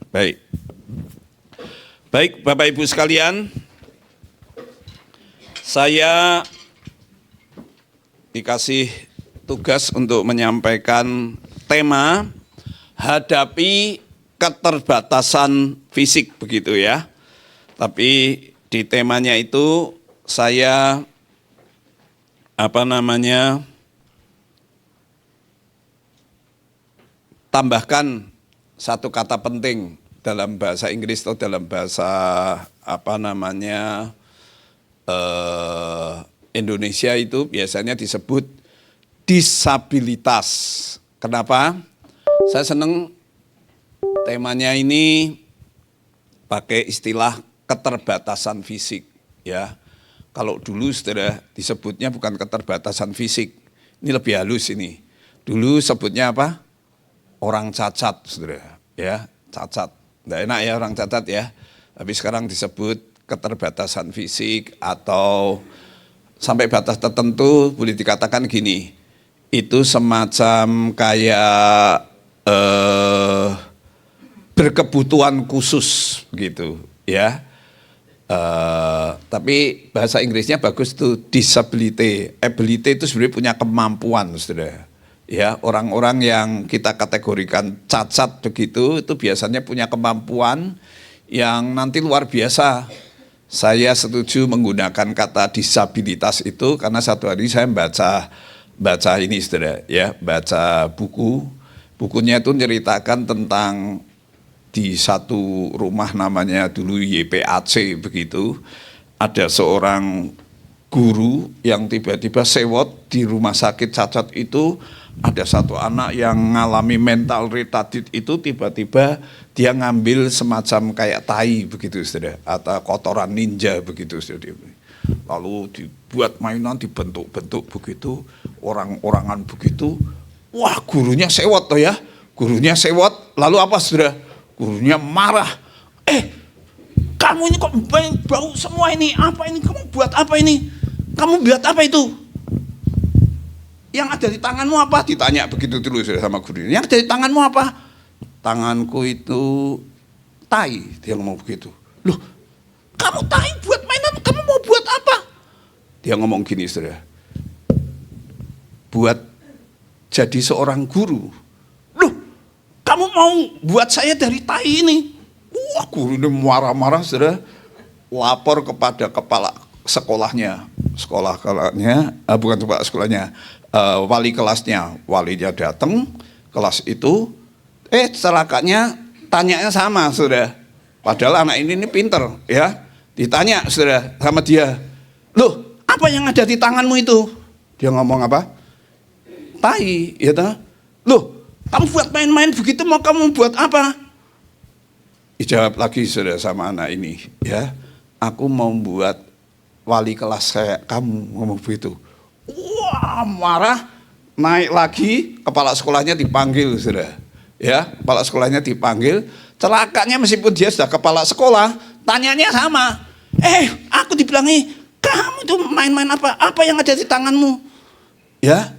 Baik. Baik, Bapak Ibu sekalian, saya dikasih tugas untuk menyampaikan tema hadapi keterbatasan fisik, begitu ya. Tapi di temanya itu saya tambahkan satu kata penting dalam bahasa Inggris atau dalam bahasa Indonesia itu biasanya disebut disabilitas. Kenapa? Saya senang temanya ini pakai istilah keterbatasan fisik, ya. Kalau dulu saudara disebutnya bukan keterbatasan fisik, ini lebih halus ini. Dulu sebutnya apa? Orang cacat, saudara, ya, cacat. Nggak enak ya orang cacat ya. Tapi sekarang disebut keterbatasan fisik atau sampai batas tertentu boleh dikatakan gini. Itu semacam kayak berkebutuhan khusus gitu, ya. Tapi bahasa Inggrisnya bagus tuh, disability. Ability itu sebenarnya punya kemampuan, saudara. Ya, orang-orang yang kita kategorikan cacat begitu, itu biasanya punya kemampuan yang nanti luar biasa. Saya setuju menggunakan kata disabilitas itu karena satu hari saya baca ini, saudara, ya, baca buku. Bukunya itu menceritakan tentang di satu rumah namanya dulu YPAC begitu, ada seorang guru yang tiba-tiba sewot di rumah sakit cacat itu. Ada satu anak yang mengalami mental retarded itu tiba-tiba dia ngambil semacam kayak tai begitu, saudara, atau kotoran ninja begitu, saudara. Lalu dibuat mainan, dibentuk-bentuk begitu, orang-orangan begitu. Wah, gurunya sewot toh ya, gurunya sewot. Lalu apa, saudara? Gurunya marah. Kamu ini kok bau semua ini? Apa ini? Kamu buat apa ini? Kamu buat apa itu? Yang ada di tanganmu apa? Ditanya begitu terus sama guru. Yang ada di tanganmu apa? Tanganku itu tai, dia ngomong begitu. Loh, kamu tai buat mainan, kamu mau buat apa? Dia ngomong gini, saudara. Buat jadi seorang guru. Loh, kamu mau buat saya dari tai ini? Wah, guru ini marah-marah, saudara. Lapor kepada kepala sekolahnya. Bukan kepala sekolahnya. Wali kelasnya, walinya datang kelas itu, celakanya tanyanya sama, saudara. Padahal anak ini pinter, ya. Ditanya, saudara, sama dia, loh, apa yang ada di tanganmu itu? Dia ngomong apa? Tai, ya toh. Loh, kamu buat main-main begitu, mau kamu buat apa? Dijawab lagi, saudara, sama anak ini, ya. Aku mau buat wali kelas kayak kamu, ngomong begitu. Wah, marah, naik lagi, kepala sekolahnya dipanggil, saudara. Ya, kepala sekolahnya dipanggil. Celakanya meskipun dia sudah kepala sekolah, tanyanya sama. Aku dibilangi, kamu itu main-main apa? Apa yang ada di tanganmu? Ya,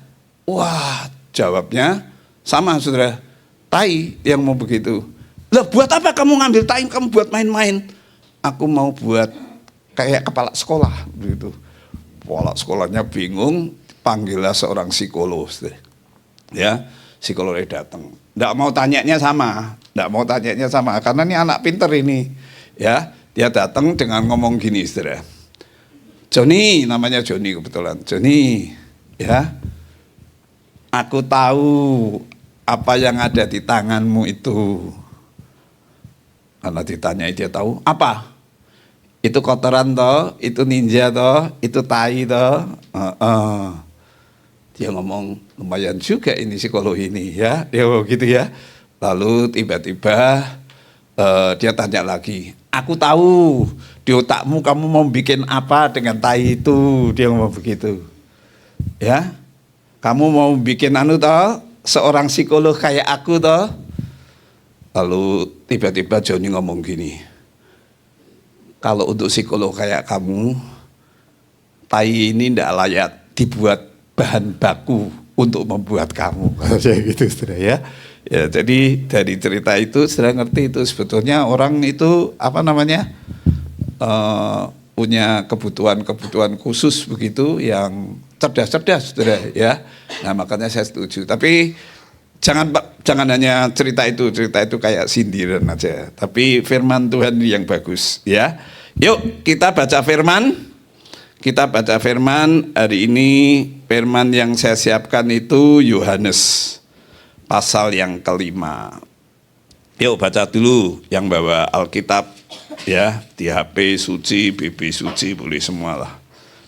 wah, jawabnya sama, saudara. Tai yang mau begitu. Lah, buat apa kamu ngambil tai? Kamu buat main-main. Aku mau buat kayak kepala sekolah, begitu. Kepala sekolahnya bingung, panggillah seorang psikolog, ya, psikolognya datang. Nggak mau tanyanya sama, karena ini anak pinter ini, ya. Dia datang dengan ngomong gini, saudara. Joni, namanya Joni kebetulan. Joni, ya, aku tahu apa yang ada di tanganmu itu. Karena ditanya dia tahu apa? Itu kotoran toh, itu ninja toh, itu tai toh. Dia ngomong lumayan juga ini psikolog ini, ya. Dia ngomong gitu ya. Lalu tiba-tiba dia tanya lagi, aku tahu di otakmu kamu mau bikin apa dengan tai itu. Dia ngomong begitu, ya. Kamu mau bikin toh, seorang psikolog kayak aku toh. Lalu tiba-tiba Joni ngomong gini, kalau untuk psikolog kayak kamu, tai ini tidak layak dibuat bahan baku untuk membuat kamu. Kayak gitu, saudara, ya. Ya, jadi dari cerita itu sudah ngerti itu sebetulnya orang itu apa namanya punya kebutuhan-kebutuhan khusus begitu yang cerdas-cerdas, saudara ya. Nah makanya saya setuju. Tapi jangan hanya cerita itu kayak sindiran aja. Tapi firman Tuhan yang bagus ya. Yuk kita baca firman. Kita baca firman hari ini. Firman yang saya siapkan itu Yohanes pasal yang kelima. Yuk baca dulu yang bawa Alkitab ya, di HP suci, BB suci boleh semua lah.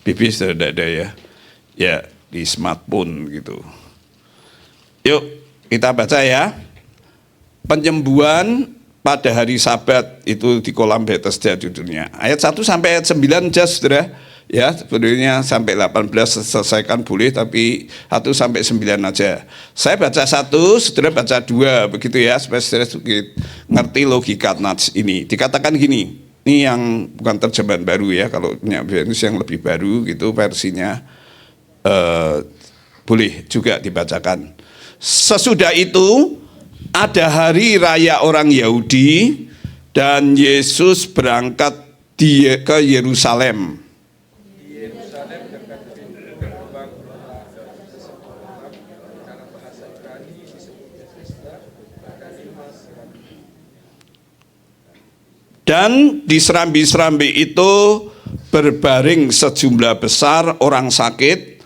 BB sudah ada ya. Ya, di smartphone gitu. Yuk kita baca ya. Penyembuhan pada hari Sabat itu di kolam Bethesda judulnya. Ayat 1 sampai ayat 9 just saudara. Ya, sebenarnya sampai 18 selesaikan boleh, tapi 1 sampai 9 aja. Saya baca 1, saudara baca 2, begitu ya, supaya saudara ngerti logika nats ini. Dikatakan gini, ini yang bukan terjemahan baru ya, kalau punya Venus yang lebih baru gitu versinya, boleh juga dibacakan. Sesudah itu, ada hari raya orang Yahudi, dan Yesus berangkat ke Yerusalem. Dan di serambi-serambi itu berbaring sejumlah besar orang sakit,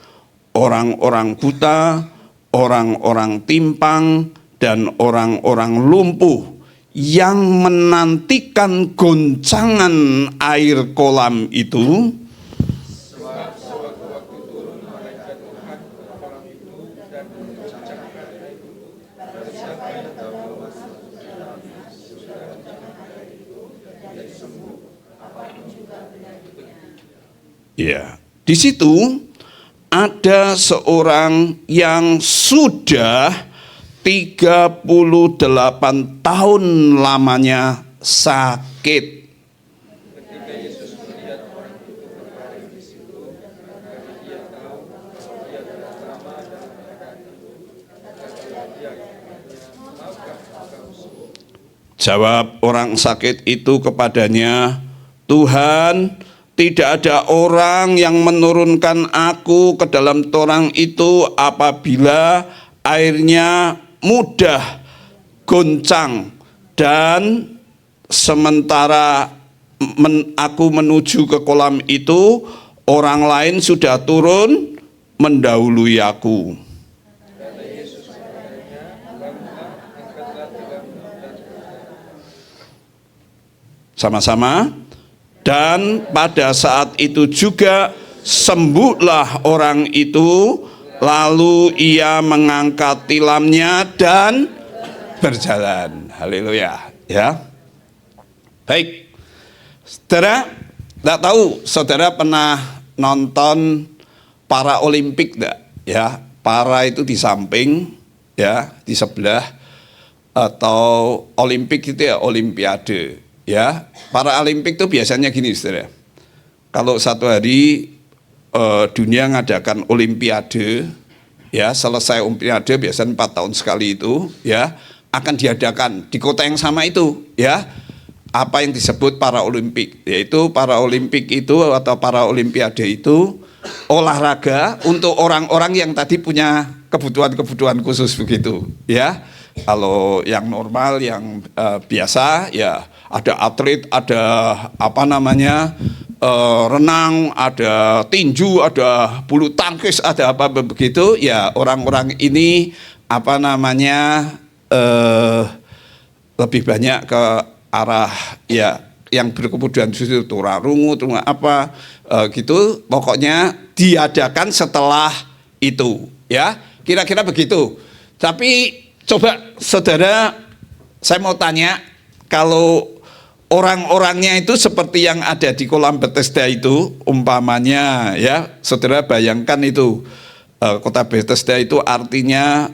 orang-orang buta, orang-orang timpang, dan orang-orang lumpuh yang menantikan goncangan air kolam itu. Ya, di situ ada seorang yang sudah 38 tahun lamanya sakit. Jawab orang sakit itu kepadanya, "Tuhan, tidak ada orang yang menurunkan aku ke dalam torang itu apabila airnya mudah goncang, dan sementara aku menuju ke kolam itu, orang lain sudah turun mendahului aku." Sama-sama. Dan pada saat itu juga sembuhlah orang itu, lalu ia mengangkat tilamnya dan berjalan. Haleluya, ya. Baik. Saudara, tidak tahu saudara pernah nonton para Olimpik enggak? Ya, para itu di samping, ya, di sebelah, atau Olimpik itu ya Olimpiade. Ya, para Olimpik itu biasanya gini, saudara. Kalau satu hari dunia ngadakan Olimpiade, ya selesai Olimpiade biasanya 4 tahun sekali itu, ya akan diadakan di kota yang sama itu, ya apa yang disebut para Olimpik, yaitu para Olimpik itu atau para Olimpiade itu olahraga untuk orang-orang yang tadi punya kebutuhan-kebutuhan khusus begitu, ya. Kalau yang normal, yang biasa, ya ada atlet, ada apa namanya renang, ada tinju, ada bulu tangkis, ada apa begitu. Ya orang-orang ini apa namanya lebih banyak ke arah ya yang berkebutuhan khusus, tunarungu, apa gitu. Pokoknya diadakan setelah itu, ya kira-kira begitu. Tapi coba saudara, saya mau tanya, kalau orang-orangnya itu seperti yang ada di kolam Bethesda itu, umpamanya ya, saudara bayangkan itu kota Bethesda itu artinya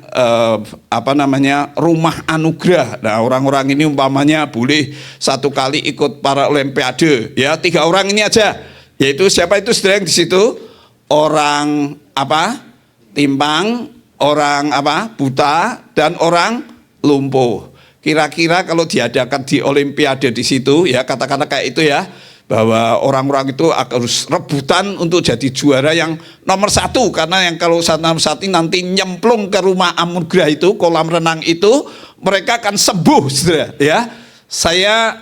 apa namanya, rumah anugerah. Nah orang-orang ini umpamanya boleh satu kali ikut para Olimpiade, ya 3 orang ini aja, yaitu siapa itu saudara yang di situ? Orang apa? Timpang, orang apa? Buta, dan orang lumpuh. Kira-kira kalau diadakan di Olimpiade di situ ya, katakanlah kayak itu ya, bahwa orang-orang itu harus rebutan untuk jadi juara yang nomor 1, karena yang kalau nomor 1 nanti nyemplung ke rumah anugerah itu, kolam renang itu, mereka akan sembuh, saudara. Ya, saya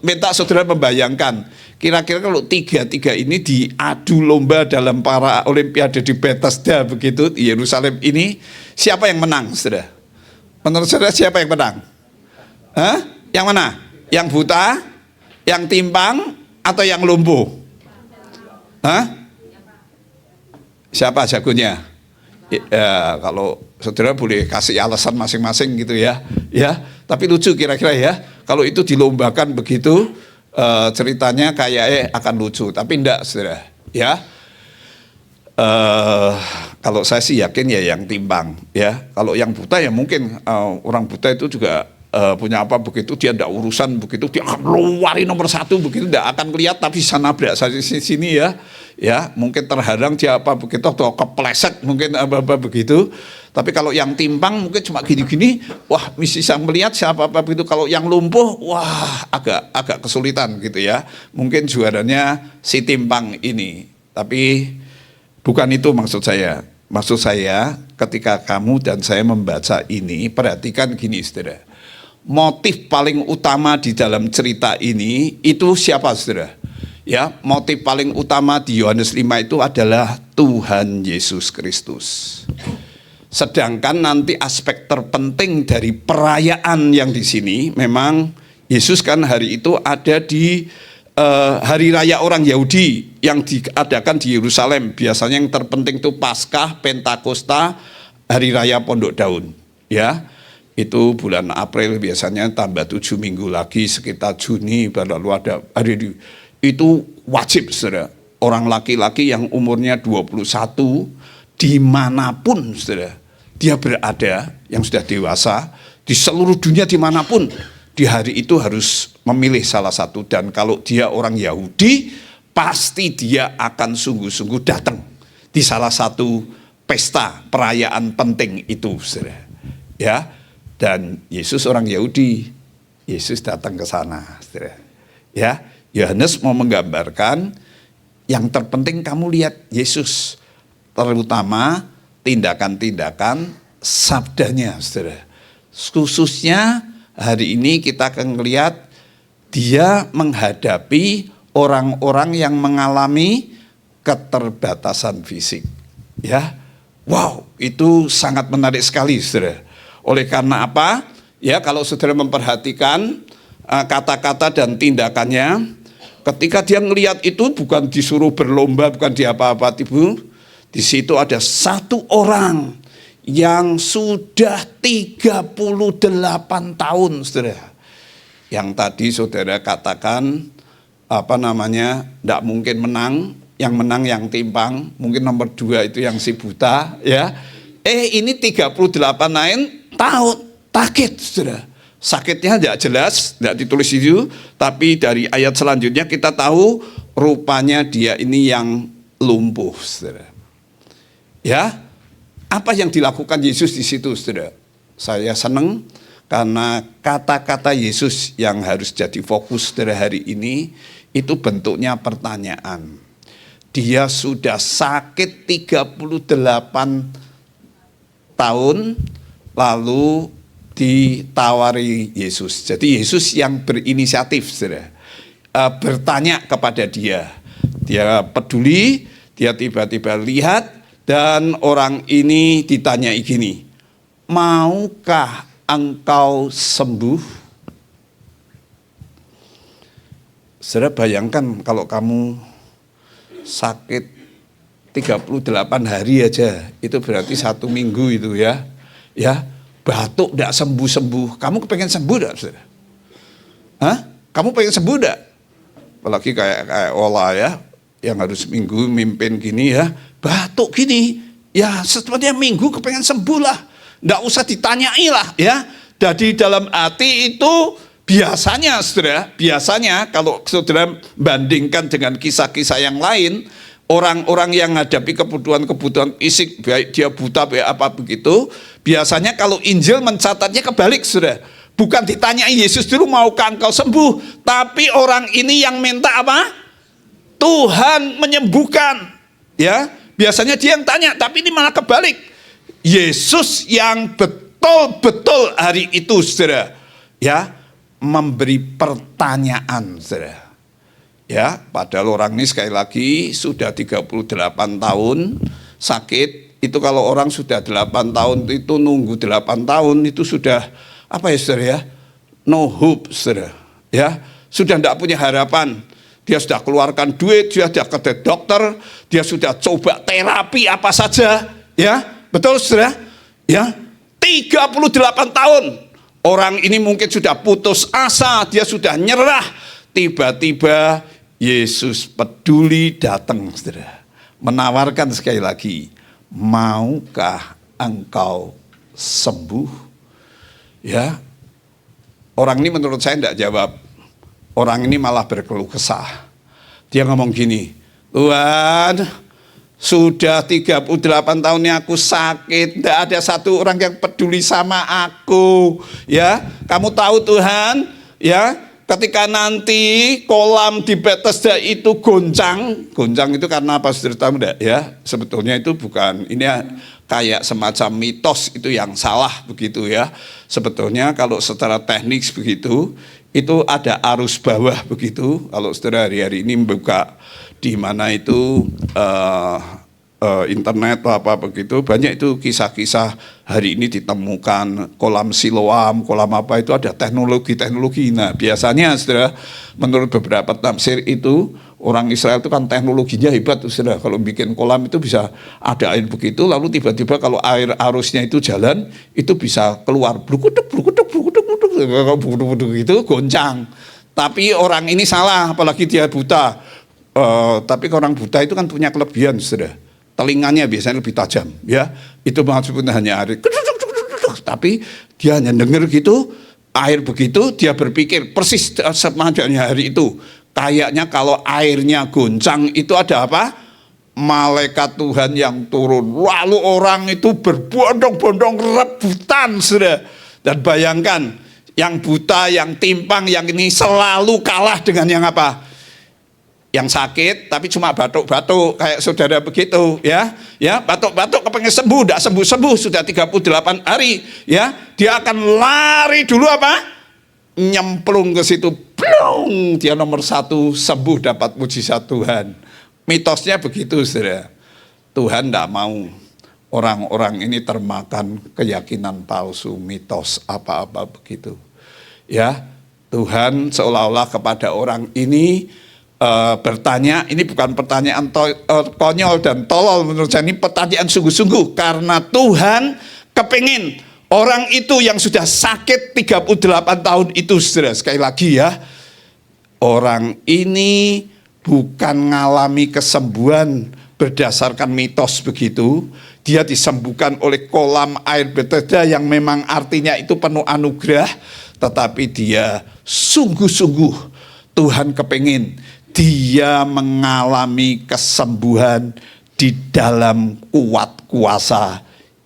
minta saudara membayangkan, kira-kira kalau tiga ini diadu lomba dalam para Olimpiade di Bethesda begitu di Yerusalem ini, siapa yang menang, saudara? Menurut saudara siapa yang menang? Hah? Yang mana? Yang buta? Yang timpang atau yang lumpuh? Hah? Siapa jagonya? Ya, kalau saudara boleh kasih alasan masing-masing gitu ya. Ya, tapi lucu kira-kira ya. Kalau itu dilombakan begitu, ceritanya kayak akan lucu, tapi enggak, saudara. Ya. Kalau saya sih yakin ya yang timbang ya. Kalau yang buta ya mungkin orang buta itu juga punya apa begitu, dia tidak urusan begitu, dia akan luari nomor 1 begitu, tidak akan lihat, tapi sana nabrak saya di sini ya, ya mungkin terhadang dia apa begitu atau kepleset mungkin apa begitu. Tapi kalau yang timpang mungkin cuma gini-gini, wah bisa melihat siapa apa begitu. Kalau yang lumpuh, wah agak kesulitan gitu ya. Mungkin juaranya si timpang ini, tapi bukan itu maksud saya. Maksud saya ketika kamu dan saya membaca ini, perhatikan gini saudara. Motif paling utama di dalam cerita ini itu siapa saudara? Ya, motif paling utama di Yohanes 5 itu adalah Tuhan Yesus Kristus. Sedangkan nanti aspek terpenting dari perayaan yang di sini, memang Yesus kan hari itu ada di hari raya orang Yahudi yang diadakan di Yerusalem. Biasanya yang terpenting itu Paskah, Pentakosta, hari raya Pondok Daun. Ya, itu bulan April biasanya, tambah 7 minggu lagi sekitar Juni, lalu ada hari itu wajib saudara. Orang laki-laki yang umurnya 21 dimanapun saudara dia berada, yang sudah dewasa di seluruh dunia dimanapun, di hari itu harus memilih salah satu. Dan kalau dia orang Yahudi, pasti dia akan sungguh-sungguh datang di salah satu pesta perayaan penting itu saudara. Ya. Dan Yesus orang Yahudi, Yesus datang ke sana, saudara. Ya, Yohanes mau menggambarkan yang terpenting kamu lihat Yesus, terutama tindakan-tindakan sabdanya, saudara. Khususnya hari ini kita akan melihat dia menghadapi orang-orang yang mengalami keterbatasan fisik. Ya, wow, itu sangat menarik sekali, saudara. Oleh karena apa? Ya, kalau saudara memperhatikan kata-kata dan tindakannya, ketika dia melihat itu bukan disuruh berlomba, bukan di apa-apa, Ibu. Di situ ada satu orang yang sudah 38 tahun, saudara. Yang tadi saudara katakan tidak mungkin menang, yang menang yang timpang, mungkin nomor 2 itu yang si buta, ya. Ini 38 tahun, sakit, saudara. Sakitnya tidak jelas, tidak ditulis itu, tapi dari ayat selanjutnya kita tahu rupanya dia ini yang lumpuh, saudara. Ya, apa yang dilakukan Yesus di situ, saudara? Saya senang karena kata-kata Yesus yang harus jadi fokus dari hari ini itu bentuknya pertanyaan. Dia sudah sakit 38 tahun, lalu ditawari Yesus. Jadi Yesus yang berinisiatif, saudara, bertanya kepada dia. Dia peduli, dia tiba-tiba lihat, dan orang ini ditanyai gini, maukah engkau sembuh? Saudara bayangkan kalau kamu sakit 38 hari aja, itu berarti 1 minggu itu ya. Ya, batuk tidak sembuh-sembuh. Kamu kepengen sembuh tidak, saudara? Hah? Kamu pengen sembuh tidak? Apalagi kayak Ola ya, yang harus minggu mimpin gini ya, batuk gini, ya sepertinya minggu kepengen sembuh lah. Tidak usah ditanyai lah ya. Jadi dalam hati itu biasanya, saudara, biasanya kalau saudara bandingkan dengan kisah-kisah yang lain, orang-orang yang menghadapi kebutuhan-kebutuhan fisik, baik dia buta, baik apa begitu, Biasanya kalau Injil mencatatnya kebalik, saudara. Bukan ditanyai Yesus dulu, maukah engkau sembuh, tapi orang ini yang minta apa? Tuhan menyembuhkan. Ya, biasanya dia yang tanya, tapi ini malah kebalik. Yesus yang betul-betul hari itu, saudara, ya, memberi pertanyaan, saudara. Ya, padahal orang ini sekali lagi sudah 38 tahun sakit. Itu kalau orang sudah 8 tahun itu nunggu 8 tahun itu sudah apa ya, saudara ya? No hope, saudara. Ya, sudah tidak punya harapan. Dia sudah keluarkan duit, dia sudah ke dokter, dia sudah coba terapi apa saja, ya. Betul, saudara? Ya, 38 tahun. Orang ini mungkin sudah putus asa, dia sudah nyerah. Tiba-tiba Yesus peduli datang, saudara. Menawarkan sekali lagi, maukah engkau sembuh? Ya, orang ini menurut saya tidak jawab. Orang ini malah berkeluh kesah. Dia ngomong gini, Tuhan, sudah 38 tahun ini aku sakit, tidak ada satu orang yang peduli sama aku. Ya, kamu tahu Tuhan, ya, ketika nanti kolam di Bethesda itu goncang itu karena apa, saudara tahu enggak? Ya, sebetulnya itu bukan, ini kayak semacam mitos itu yang salah begitu ya. Sebetulnya kalau secara teknis begitu, itu ada arus bawah begitu. Kalau saudara hari-hari ini membuka di mana itu internet atau apa begitu, banyak itu kisah-kisah hari ini ditemukan kolam Siloam, kolam apa itu ada teknologi. Nah biasanya saudara, menurut beberapa tafsir itu orang Israel itu kan teknologinya hebat, saudara. Kalau bikin kolam itu bisa ada air begitu, lalu tiba-tiba kalau air arusnya itu jalan, itu bisa keluar blukuduk itu goncang. Tapi orang ini salah, apalagi dia buta. Tapi orang buta itu kan punya kelebihan, saudara. Telinganya biasanya lebih tajam, ya. Itu maksudnya hanya air, tapi dia hanya dengar gitu, air begitu, dia berpikir persis semadanya hari itu. Kayaknya kalau airnya goncang itu ada apa? Malaikat Tuhan yang turun. Lalu orang itu berbondong-bondong rebutan, saudara. Dan bayangkan, yang buta, yang timpang, yang ini selalu kalah dengan yang apa? Yang sakit tapi cuma batuk-batuk kayak saudara begitu, ya. Ya, batuk-batuk kepengen sembuh, tidak sembuh-sembuh sudah 38 hari, ya. Dia akan lari dulu apa? Nyemplung ke situ, plung, dia nomor 1 sembuh, dapat mujizat Tuhan. Mitosnya begitu, saudara. Tuhan tidak mau orang-orang ini termakan keyakinan palsu, mitos apa-apa begitu. Ya, Tuhan seolah-olah kepada orang ini bertanya, ini bukan pertanyaan konyol dan tolol menurut saya, ini pertanyaan sungguh-sungguh, karena Tuhan kepingin orang itu yang sudah sakit 38 tahun itu, saudara, sekali lagi ya, orang ini bukan ngalami kesembuhan berdasarkan mitos begitu, dia disembuhkan oleh kolam air Bethesda yang memang artinya itu penuh anugerah, tetapi dia sungguh-sungguh Tuhan kepingin dia mengalami kesembuhan di dalam kuat kuasa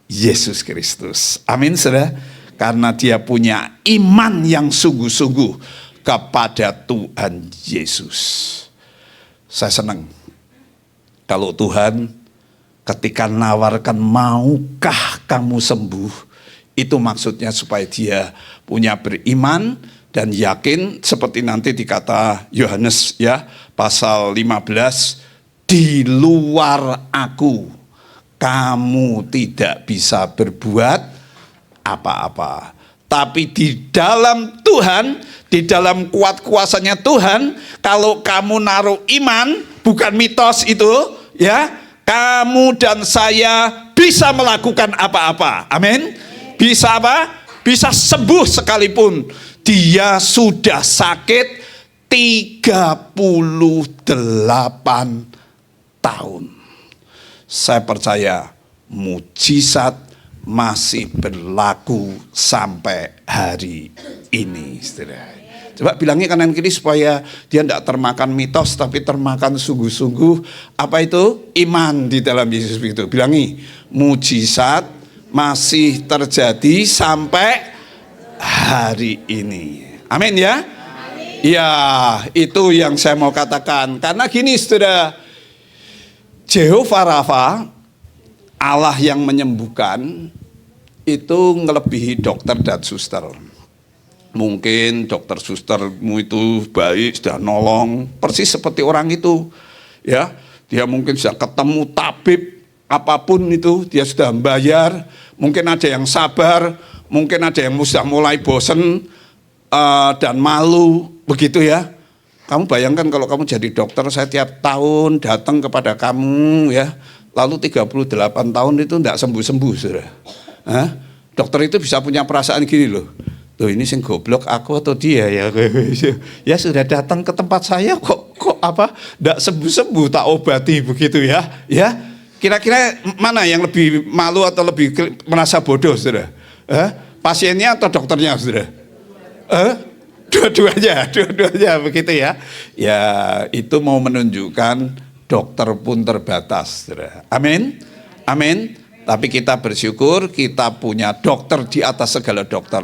Yesus Kristus. Amin, saudara. Karena dia punya iman yang sungguh-sungguh kepada Tuhan Yesus. Saya senang kalau Tuhan ketika nawarkan maukah kamu sembuh, itu maksudnya supaya dia punya beriman dan yakin, seperti nanti dikata Yohanes ya, pasal 15, di luar aku kamu tidak bisa berbuat apa-apa. Tapi di dalam Tuhan, di dalam kuat kuasanya Tuhan, kalau kamu naruh iman, bukan mitos itu, ya, kamu dan saya bisa melakukan apa-apa. Amin. Bisa apa? Bisa sembuh sekalipun dia sudah sakit 38 tahun. Saya percaya mujizat masih berlaku sampai hari ini, saudara. Coba bilangnya kanan kiri supaya dia tidak termakan mitos tapi termakan sungguh-sungguh apa itu? Iman di dalam Yesus begitu. Bilangi, mujizat masih terjadi sampai hari ini. Amin ya. Ya, itu yang saya mau katakan. Karena gini saudara, Jehovah Rafa, Allah yang menyembuhkan, itu ngelebihi dokter dan suster. Mungkin dokter sustermu itu baik, sudah nolong, persis seperti orang itu. Ya, dia mungkin sudah ketemu tabib, apapun itu, dia sudah membayar. Mungkin ada yang sabar, mungkin ada yang sudah mulai bosen dan malu. Begitu ya. Kamu bayangkan kalau kamu jadi dokter, saya tiap tahun datang kepada kamu ya, lalu 38 tahun itu tidak sembuh-sembuh saudara. Dokter itu bisa punya perasaan gini loh, ini sing goblok aku atau dia ya. Ya sudah datang ke tempat saya kok tidak sembuh-sembuh, tak obati begitu ya. Ya, kira-kira mana yang lebih malu atau lebih merasa bodoh saudara? Pasiennya atau dokternya saudara? Dua-duanya begitu ya. Ya, itu mau menunjukkan dokter pun terbatas, saudara. Amin. Amin. Tapi kita bersyukur kita punya dokter di atas segala dokter.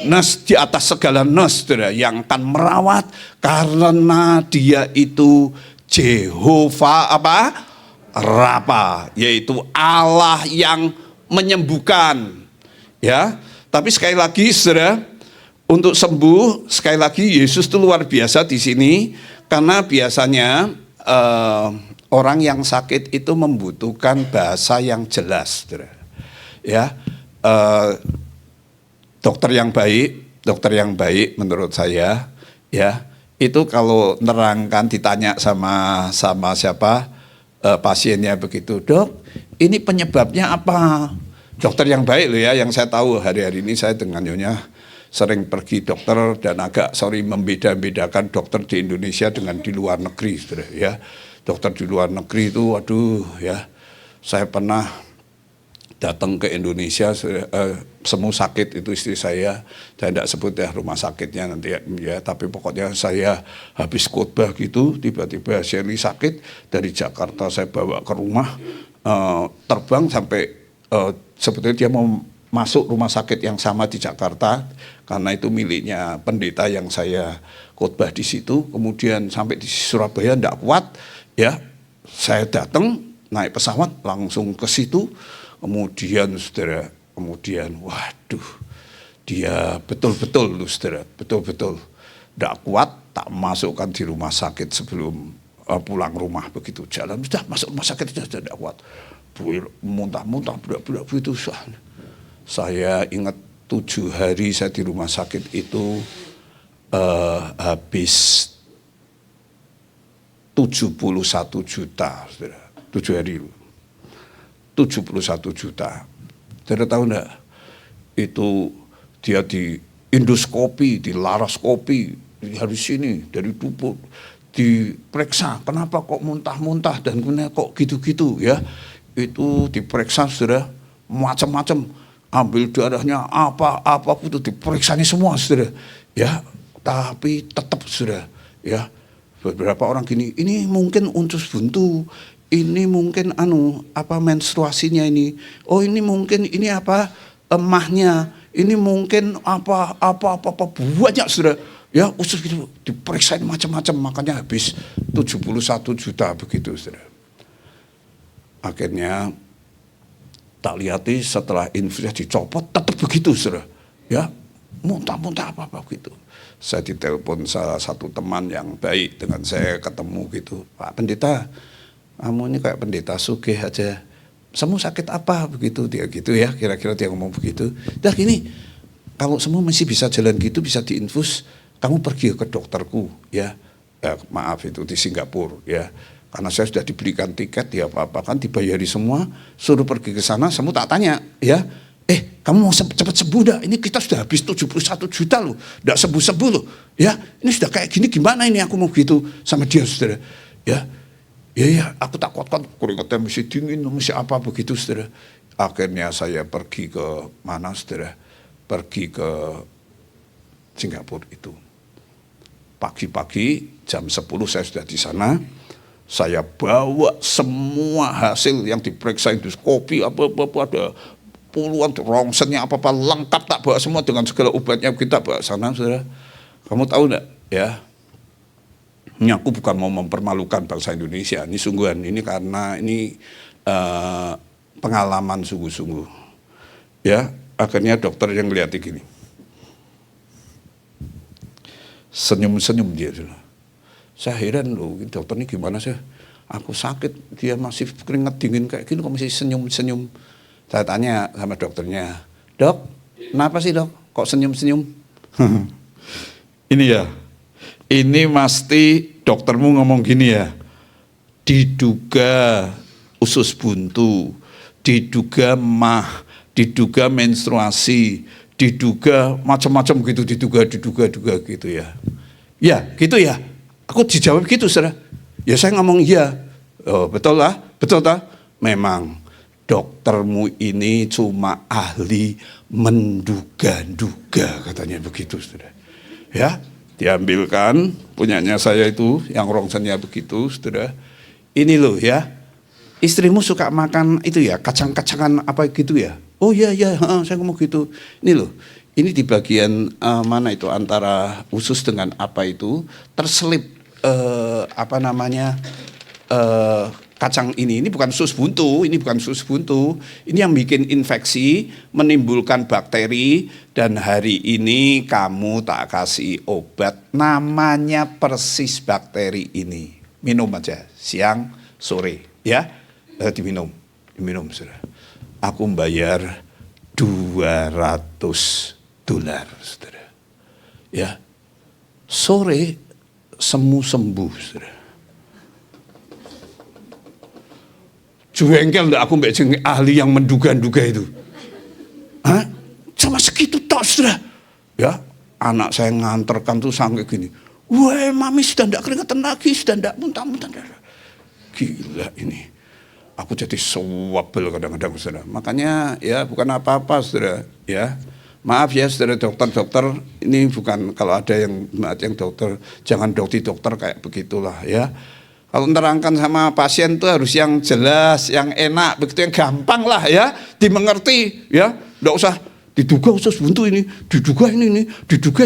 Nurse di atas segala nurse, saudara, yang akan merawat karena dia itu Jehovah Rafa, yaitu Allah yang menyembuhkan. Ya. Tapi sekali lagi, saudara, untuk sembuh, sekali lagi Yesus itu luar biasa di sini, karena biasanya orang yang sakit itu membutuhkan bahasa yang jelas, ya. Dokter yang baik menurut saya, ya, itu kalau nerangkan ditanya sama siapa pasiennya begitu, dok, ini penyebabnya apa? Dokter yang baik loh ya, yang saya tahu hari-hari ini saya dengan Nyonya sering pergi dokter dan agak membeda-bedakan dokter di Indonesia dengan di luar negeri, saudara, ya. Dokter di luar negeri itu, waduh ya, saya pernah datang ke Indonesia, semu sakit itu istri saya tidak sebut ya rumah sakitnya nanti ya, tapi pokoknya saya habis khotbah gitu, tiba-tiba Shelly sakit, dari Jakarta saya bawa ke rumah, terbang sampai sebetulnya dia mau masuk rumah sakit yang sama di Jakarta, karena itu miliknya pendeta yang saya khotbah di situ. Kemudian sampai di Surabaya tidak kuat, ya, saya datang naik pesawat langsung ke situ. Kemudian saudara, waduh, dia betul-betul loh saudara, betul-betul tidak kuat, tak masukkan di rumah sakit sebelum pulang rumah. Begitu jalan sudah masuk rumah sakit sudah tidak kuat, muntah-muntah, berat-berat begitu. Saya ingat 7 hari saya di rumah sakit itu habis 71 juta, saudara. 7 hari 71 juta. Saudara tahu enggak? Itu dia di endoskopi, di laparoskopi, dari sini, dari tubuh, diperiksa. Kenapa kok muntah-muntah dan kemudian kok gitu-gitu ya? Itu diperiksa, saudara, macam-macam. Ambil darahnya apa itu diperiksanya semua, saudara, ya. Tapi tetap, saudara, ya, beberapa orang gini, ini mungkin usus buntu, ini mungkin menstruasinya ini, oh ini mungkin ini emahnya, ini mungkin apa banyak, saudara, ya, usus gitu diperiksain macam-macam, makanya habis 71 juta begitu, saudara. Akhirnya tak lihati setelah infusnya dicopot tetap begitu, saudara, ya, muntah-muntah apa begitu. Saya ditelepon salah satu teman yang baik dengan saya ketemu gitu, Pak Pendeta, kamu ini kayak pendeta sugih aja, semu sakit apa begitu, dia gitu ya, kira-kira dia ngomong begitu. Dah gini, kalau semu masih bisa jalan gitu, bisa diinfus, kamu pergi ke dokterku ya, maaf itu di Singapura ya. Karena saya sudah diberikan tiket, ya apa-apa kan dibayari semua, suruh pergi ke sana, semua tak tanya, ya, kamu mau cepat sembuh dah, ini kita sudah habis 71 juta loh, tidak sembuh-sembuh loh, ya, ini sudah kayak gini gimana ini aku mau gitu sama dia, saudara, ya, aku tak kuat-kuat, keringatnya masih dingin, masih apa begitu, saudara. Akhirnya saya pergi ke mana, saudara, pergi ke Singapura itu, pagi-pagi jam 10 saya sudah di sana. Saya bawa semua hasil yang diperiksa endoskopi, apa ada puluhan rongsennya apa-apa lengkap, tak bawa semua dengan segala obatnya, kita bawa sana, saudara. Kamu tahu enggak ya? Ini aku bukan mau mempermalukan bangsa Indonesia, ini sungguhan, ini karena ini pengalaman sungguh-sungguh. Ya, akhirnya dokter yang ngeliat gini. Senyum-senyum dia. Saya heran loh, dokter ini gimana sih? Aku sakit, dia masih keringat dingin kayak gini, kok masih senyum-senyum. Saya tanya sama dokternya, "Dok, kenapa sih dok? Kok senyum-senyum?" Ini ya, ini pasti doktermu ngomong gini ya, diduga usus buntu, diduga mah, diduga menstruasi, diduga macam-macam gitu, diduga gitu ya. Ya, gitu ya. Aku dijawab gitu, saudara. Ya saya ngomong iya. Oh, betul lah, betul tak? Memang doktermu ini cuma ahli menduga-duga, katanya begitu, saudara. Ya, diambilkan punyanya saya itu yang rongsennya begitu, saudara. Ini loh ya, istrimu suka makan itu ya, kacang-kacangan apa gitu ya? Oh iya, saya ngomong gitu. Ini loh, ini di bagian mana itu antara usus dengan apa itu terselip kacang ini bukan usus buntu, ini yang bikin infeksi, menimbulkan bakteri, dan hari ini kamu tak kasih obat, namanya persis bakteri ini. Minum aja, siang, sore, ya, diminum, saudara. Aku bayar $200, saudara. Ya, sore semu sembuh, saudara. Jengkel enggak aku mbak ahli yang menduga-duga itu. Hah? Sama segitu tok, saudara. Ya, anak saya nganterkan tuh sampai gini. Wah, mami sudah enggak keringetan lagi, sudah enggak muntah-muntah. Gila ini. Aku jadi sewabel kadang-kadang, saudara. Makanya ya bukan apa-apa, saudara. Ya. Maaf ya saudara dokter, ini bukan kalau ada yang dokter, jangan dokter kayak begitulah ya. Kalau nerangkan sama pasien tuh harus yang jelas, yang enak, begitu yang gampang lah ya, dimengerti ya. Nggak usah diduga usus buntu ini, diduga ini, diduga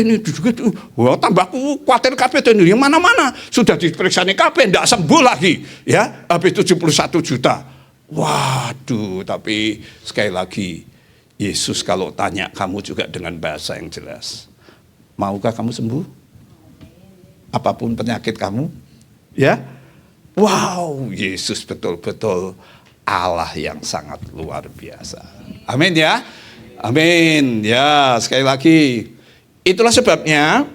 itu. Wah, tambahku khawatir kabeh ini yang mana-mana sudah diperiksa nih kabeh ndak sembuh lagi ya. Habis 71 juta. Waduh, tapi sekali lagi Yesus kalau tanya kamu juga dengan bahasa yang jelas. Maukah kamu sembuh? Apapun penyakit kamu? Ya? Wow, Yesus betul-betul Allah yang sangat luar biasa. Amin ya? Amin. Ya, sekali lagi. Itulah sebabnya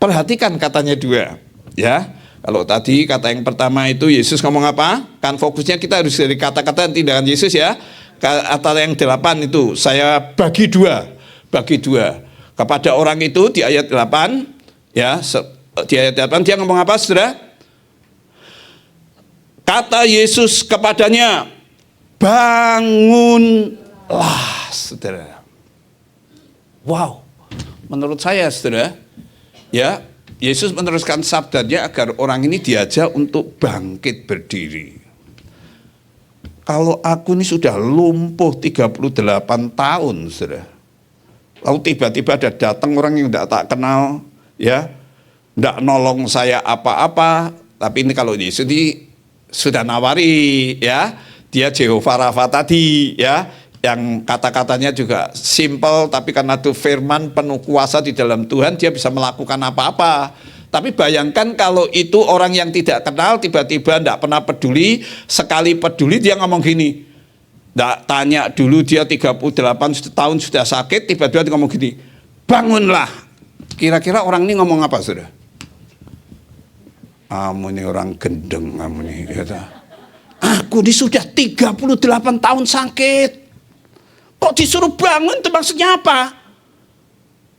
perhatikan katanya dua. Ya. Kalau tadi kata yang pertama itu Yesus ngomong apa? Kan fokusnya kita harus dari kata-kata dan tindakan Yesus ya. Kata yang 8 itu saya bagi dua kepada orang itu di ayat 8 ya, di ayat 8 dia ngomong apa, saudara? Kata Yesus kepadanya, bangunlah, saudara. Wow, menurut saya, saudara, ya, Yesus meneruskan sabdanya agar orang ini diajak untuk bangkit berdiri. Kalau aku ini sudah lumpuh 38 tahun, saudara. Lalu tiba-tiba ada datang orang yang tidak tak kenal, ya, tidak nolong saya apa-apa. Tapi ini kalau Yesus ini sudah nawari, ya, dia Jehovah Rafa tadi, ya, yang kata-katanya juga simple, tapi karena itu firman penuh kuasa di dalam Tuhan, dia bisa melakukan apa-apa. Tapi bayangkan kalau itu orang yang tidak kenal, tiba-tiba tidak pernah peduli, sekali peduli dia ngomong gini. Tidak tanya dulu dia 38 tahun sudah sakit, tiba-tiba dia ngomong gini, bangunlah. Kira-kira orang ini ngomong apa, saudara? Kamu ini orang gendeng, kamu ini. Ya, aku ini sudah 38 tahun sakit. Kok disuruh bangun, itu maksudnya apa?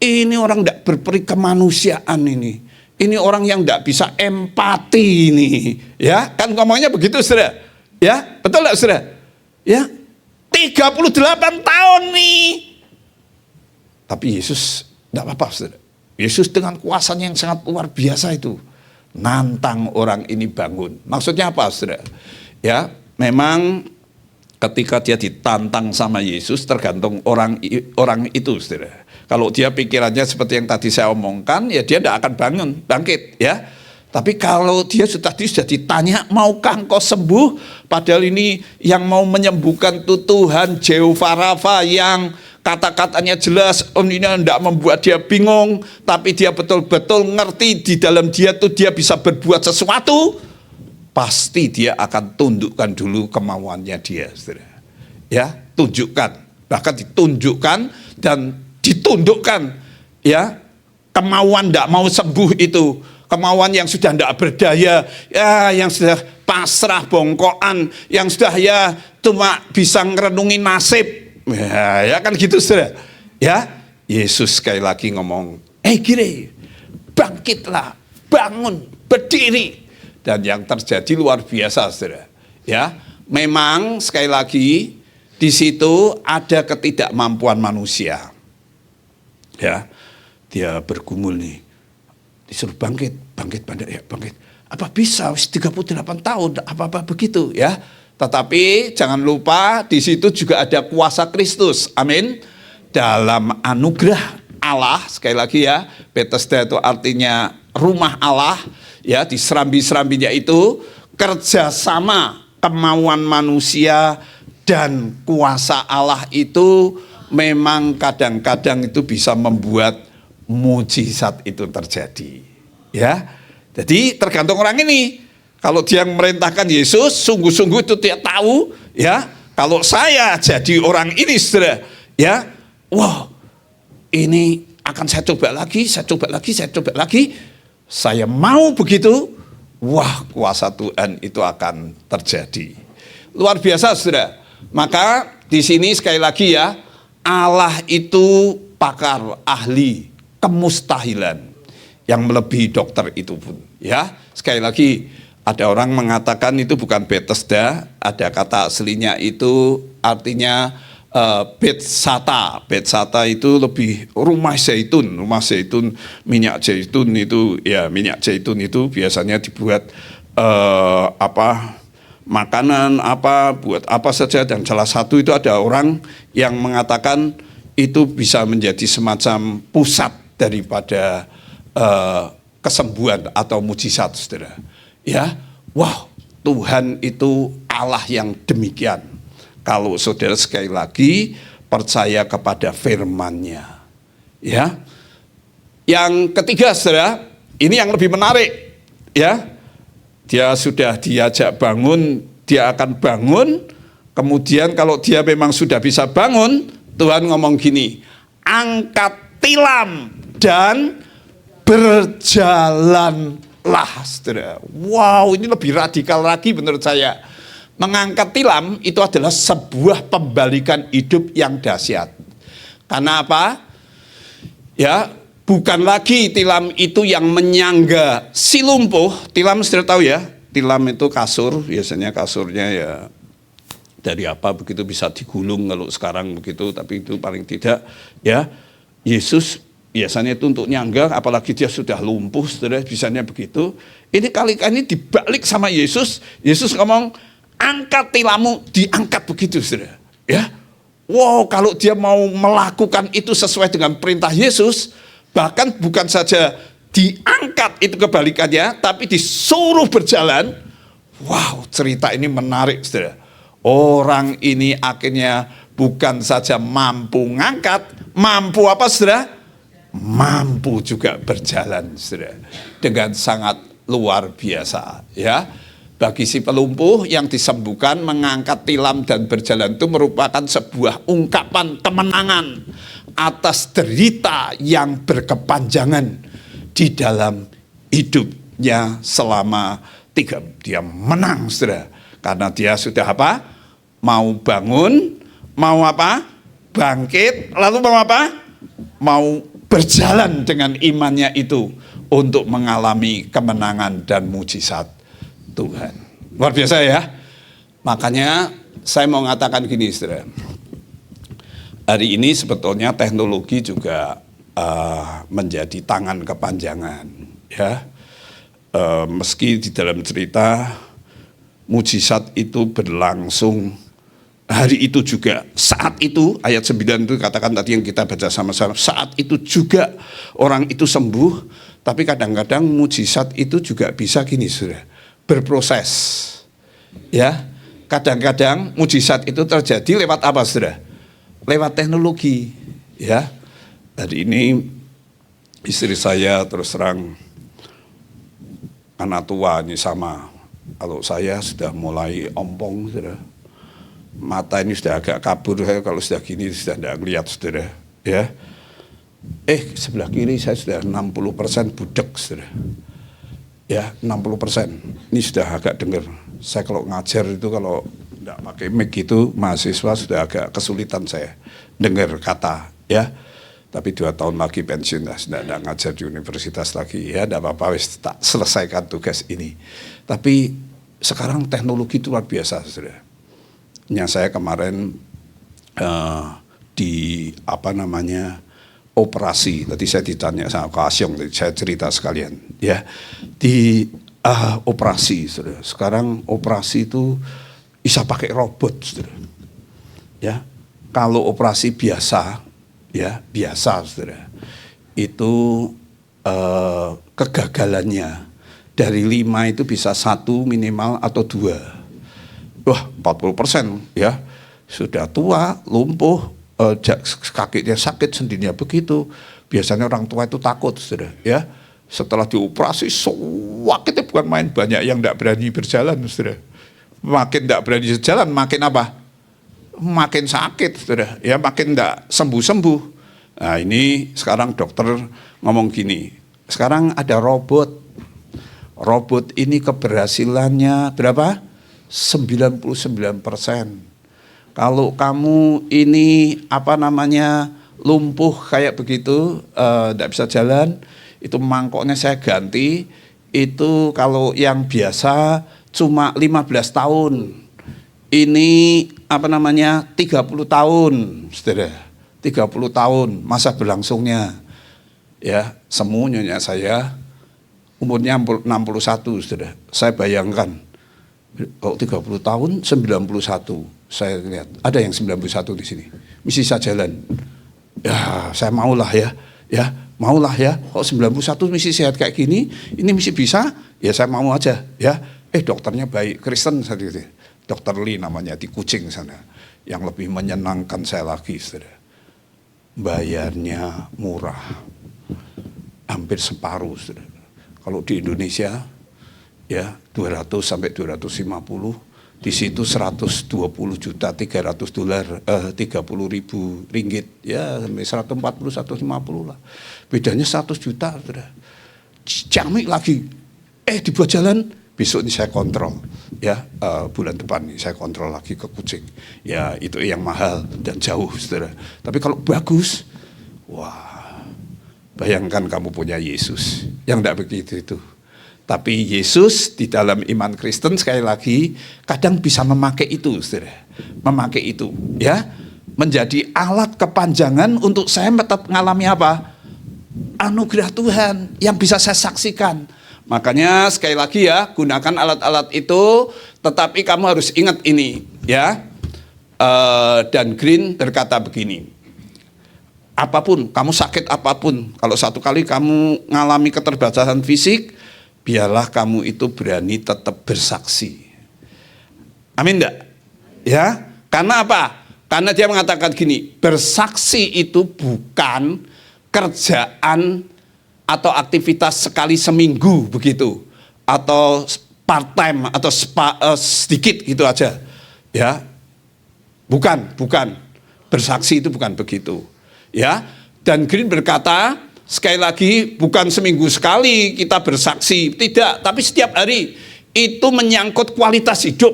Ini orang tidak berperi kemanusiaan ini. Ini orang yang tidak bisa empati ini, ya kan ngomongnya begitu, saudara, ya betul nggak, saudara, ya 38 tahun nih, tapi Yesus tidak apa-apa, saudara. Yesus dengan kuasanya yang sangat luar biasa itu nantang orang ini bangun. Maksudnya apa, saudara? Ya memang ketika dia ditantang sama Yesus, tergantung orang itu, saudara. Kalau dia pikirannya seperti yang tadi saya omongkan, ya dia tidak akan bangkit, ya. Tapi kalau dia sudah ditanya, maukah engkau sembuh? Padahal ini yang mau menyembuhkan itu Tuhan Jehovah Rafa, yang kata-katanya jelas, ini tidak membuat dia bingung, tapi dia betul-betul ngerti di dalam dia tuh dia bisa berbuat sesuatu. Pasti dia akan tundukkan dulu kemauannya dia, saudara. Ya, tunjukkan, bahkan ditunjukkan dan ditundukkan, ya, kemauan tidak mau sembuh itu, kemauan yang sudah tidak berdaya, ya, yang sudah pasrah bongkoan, yang sudah ya cuma bisa ngerenungi nasib, ya kan gitu, saudara. Ya, Yesus sekali lagi ngomong, gini, bangkitlah, bangun, berdiri. Dan yang terjadi luar biasa, saudara. Ya, memang sekali lagi di situ ada ketidakmampuan manusia. Ya, dia bergumul nih, disuruh bangkit. Apa bisa? 38 tahun, apa begitu, ya. Tetapi jangan lupa di situ juga ada kuasa Kristus, amin. Dalam anugerah Allah, sekali lagi ya, Bethesda itu artinya rumah Allah, ya, di serambi-serambinya itu kerjasama kemauan manusia dan kuasa Allah itu memang kadang-kadang itu bisa membuat mujizat itu terjadi, ya. Jadi tergantung orang ini. Kalau dia merintahkan Yesus, sungguh-sungguh itu dia tahu, ya. Kalau saya jadi orang ini, saudara, ya, wow, ini akan saya coba lagi. Saya mau begitu, wah, kuasa Tuhan itu akan terjadi. Luar biasa, saudara. Maka di sini sekali lagi ya, Allah itu pakar, ahli kemustahilan yang melebihi dokter itu pun, ya. Sekali lagi, ada orang mengatakan itu bukan Bethesda, ada kata aslinya itu artinya Betsata. Betsata itu lebih rumah zaitun, minyak zaitun itu, ya, minyak zaitun itu biasanya dibuat makanan buat apa saja, dan salah satu itu ada orang yang mengatakan itu bisa menjadi semacam pusat daripada kesembuhan atau mujizat, saudara. Ya, wow, Tuhan itu Allah yang demikian. Kalau saudara sekali lagi percaya kepada firman-Nya, ya. Yang ketiga, saudara, ini yang lebih menarik, ya. Dia sudah diajak bangun, dia akan bangun. Kemudian kalau dia memang sudah bisa bangun, Tuhan ngomong gini, angkat tilam dan berjalanlah, saudara. Wow, ini lebih radikal lagi menurut saya. Mengangkat tilam itu adalah sebuah pembalikan hidup yang dahsyat. Karena apa? Ya, bukan lagi tilam itu yang menyangga si lumpuh. Tilam sudah tahu ya, tilam itu kasur, biasanya kasurnya ya dari apa begitu bisa digulung kalau sekarang begitu, tapi itu paling tidak ya. Yesus biasanya itu untuk nyangga, apalagi dia sudah lumpuh, saudara, bisanya begitu. Ini kali-kali dibalik sama Yesus. Yesus ngomong, angkat tilammu, diangkat begitu, saudara. Ya, wow, kalau dia mau melakukan itu sesuai dengan perintah Yesus, bahkan bukan saja diangkat itu kebalikannya, tapi disuruh berjalan. Wow, cerita ini menarik, saudara. Orang ini akhirnya bukan saja mampu ngangkat, mampu apa, saudara? Mampu juga berjalan, saudara, dengan sangat luar biasa, ya. Bagi si pelumpuh yang disembuhkan, mengangkat tilam dan berjalan itu merupakan sebuah ungkapan kemenangan atas derita yang berkepanjangan di dalam hidupnya selama dia menang, saudara. Karena dia sudah apa? Mau bangun, mau apa? Bangkit, lalu mau apa? Mau berjalan dengan imannya itu untuk mengalami kemenangan dan mujizat Tuhan. Luar biasa ya. Makanya saya mau mengatakan gini, saudara. Hari ini sebetulnya teknologi juga menjadi tangan kepanjangan, ya. Meski di dalam cerita mujizat itu berlangsung hari itu juga, saat itu, ayat 9 itu katakan tadi yang kita baca sama-sama, saat itu juga orang itu sembuh, tapi kadang-kadang mujizat itu juga bisa gini, saudara, berproses. Ya, kadang-kadang mujizat itu terjadi lewat apa, saudara? Lewat teknologi. Ya, hari ini istri saya terus terang anak tua ini sama. Kalau saya sudah mulai ompong, saudara. Mata ini sudah agak kabur, saya kalau sudah gini sudah tidak melihat, saudara. Ya, sebelah kiri saya sudah 60% budek, saudara. Ya, 60%. Ini sudah agak dengar. Saya kalau ngajar itu kalau tidak pakai mic itu mahasiswa sudah agak kesulitan saya dengar kata, ya. Tapi 2 tahun lagi pensiun lah, sudah tidak ngajar di universitas lagi, ya. Tidak apa-apa, wis tak selesaikan tugas ini. Tapi sekarang teknologi itu luar biasa, saudara. Yang saya kemarin di operasi, tadi saya ditanya sama Kak Asyong, saya cerita sekalian, ya, di operasi, saudara. Sekarang operasi itu bisa pakai robot, saudara. Ya, kalau operasi biasa, ya biasa, saudara, itu kegagalannya dari 5 itu bisa 1 minimal atau 2. Wah, 40%, ya, sudah tua, lumpuh, kakinya sakit, sendinya begitu. Biasanya orang tua itu takut, saudara, ya. Setelah dioperasi, sakitnya bukan main, banyak yang tidak berani berjalan, saudara. Makin tidak berani berjalan, makin apa? Makin sakit, saudara, ya, makin tidak sembuh-sembuh. Nah, ini sekarang dokter ngomong gini, sekarang ada robot. Robot ini keberhasilannya berapa? 99%. Kalau kamu ini lumpuh kayak begitu, tidak bisa jalan, itu mangkoknya saya ganti. Itu kalau yang biasa cuma 15 tahun. Ini 30 tahun, saudara. 30 tahun masa berlangsungnya. Ya, semuanya saya umurnya 61, saudara. Saya bayangkan kalau 30 tahun 91, saya lihat ada yang 91 di sini. Mesti saya jalan. Ya, saya maulah ya. Ya, maulah ya. Kalau 91 mesti sehat kayak gini, ini mesti bisa, ya saya mau aja, ya. Dokternya baik, Kristen tadi. Dokter Lee namanya di Kucing sana. Yang lebih menyenangkan saya lagi, saudara. Bayarnya murah. Hampir separuh, saudara. Kalau di Indonesia, ya 200 sampai 250, di situ 120 juta, 300 dolar, 30 ribu ringgit, ya sampai 140, 150 lah. Bedanya 100 juta, saudara. Camik lagi, dibuat jalan, besok ini saya kontrol, ya, bulan depan ini saya kontrol lagi ke Kucing. Ya itu yang mahal dan jauh, saudara. Tapi kalau bagus, wah, bayangkan kamu punya Yesus, yang tidak begitu itu. Tapi Yesus di dalam iman Kristen sekali lagi kadang bisa memakai itu, saudara. Memakai itu, ya, menjadi alat kepanjangan untuk saya tetap mengalami apa? Anugerah Tuhan yang bisa saya saksikan. Makanya sekali lagi ya, gunakan alat-alat itu, tetapi kamu harus ingat ini, ya. Dan Green berkata begini, apapun, kamu sakit apapun, kalau satu kali kamu mengalami keterbatasan fisik, biarlah kamu itu berani tetap bersaksi. Amin enggak? Ya, karena apa? Karena dia mengatakan gini, bersaksi itu bukan kerjaan atau aktivitas sekali seminggu begitu, atau part time atau sedikit gitu aja. Ya. Bukan. Bersaksi itu bukan begitu. Ya. Dan Green berkata, sekali lagi, bukan seminggu sekali kita bersaksi, tidak, tapi setiap hari. Itu menyangkut kualitas hidup.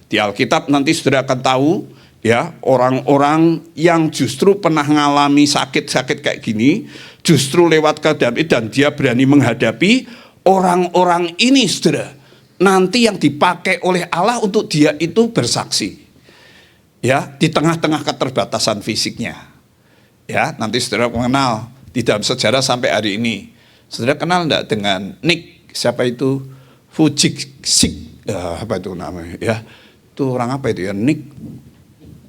Di Alkitab nanti saudara akan tahu, ya, orang-orang yang justru pernah mengalami sakit-sakit kayak gini, justru lewat keadaan dan dia berani menghadapi orang-orang ini, saudara. Nanti yang dipakai oleh Allah untuk dia itu bersaksi. Ya, di tengah-tengah keterbatasan fisiknya. Ya, nanti saudara mengenal. Di dalam sejarah sampai hari ini, saudara kenal enggak dengan Nick? Siapa itu? Fujitsu, apa itu namanya? Ya, itu orang apa itu ya? Nick